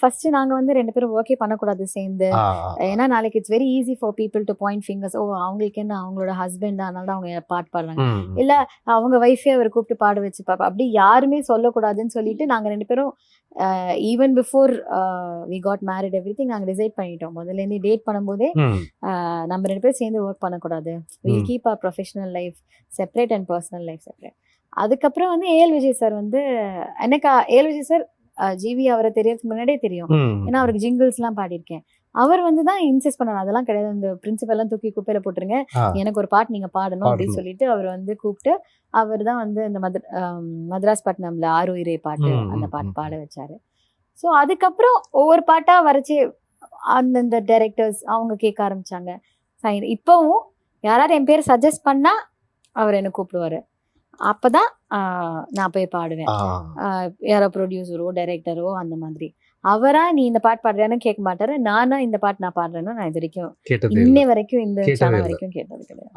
First நாங்க வந்து 2 பேரும் ஒர்க்கே பண்ணக்கூடாது சேர்ந்து. ஏன்னா நாளைக்கு it's very easy for people to point fingers. ஓ அவங்களுக்கு என்ன அவங்களோட ஹஸ்பண்ட் அதனால தான் அவங்க பாட்டு பாடுறாங்க, இல்ல அவங்க வைஃபே அவர் கூப்பிட்டு பாட வச்சு பாப்பா, அப்படி யாருமே சொல்லக்கூடாதுன்னு சொல்லிட்டு நாங்க 2 பேரும் even before we got married everything நாங்க டிசைட் பண்ணிட்டோம். முதல்ல இருந்து டேட் பண்ணும்போதே நம்ம 2 பேரும் சேர்ந்து ஒர்க் பண்ணக்கூடாது, will keep our professional life separate and personal life separate. அதுக்கப்புறம் வந்து ஏஎல் விஜய் சார் வந்து எனக்கு ஏஎல் விஜய் சார் ஜிவி அவரை தெரியறதுக்கு முன்னாடியே தெரியும், ஏன்னா அவருக்கு ஜிங்கிள்ஸ்லாம் பாடியிருக்கேன். அவர் வந்து தான் இன்சிஸ்ட் பண்ணார், அதெல்லாம் கிடையாது, இந்த பிரின்சிபல்லாம் தூக்கி குப்பையில போட்டுருங்க, எனக்கு ஒரு பாட்டு நீங்க பாடணும் அப்படின்னு சொல்லிட்டு அவர் வந்து கூப்பிட்டு அவர் தான் வந்து இந்த மദ്രാஸ் பட்டினம்ல ஆறுயிரே பாட்டு அந்த பாட்டு பாட வச்சாரு. ஸோ அதுக்கப்புறம் ஒவ்வொரு பாட்டா வரைச்சி அந்தந்த டைரக்டர்ஸ் அவங்க கேட்க ஆரம்பிச்சாங்க. இப்பவும் யாராவது என் பேர் சஜஸ்ட் பண்ணா அவர் என்ன கூப்பிடுவாரு, அப்பதான் நான் போய் பாடுவேன். யாரோ ப்ரொடியூசரோ டைரக்டரோ அந்த மாதிரி அவரா நீ இந்த பாட்டு பாடுறேன்னு கேட்க மாட்டாரு, நானா இந்த பாட்டு நான் பாடுறேன்னு நான் இது வரைக்கும் இன்னை வரைக்கும் இந்த சேனல் வரைக்கும் கேட்டது கிடையாது.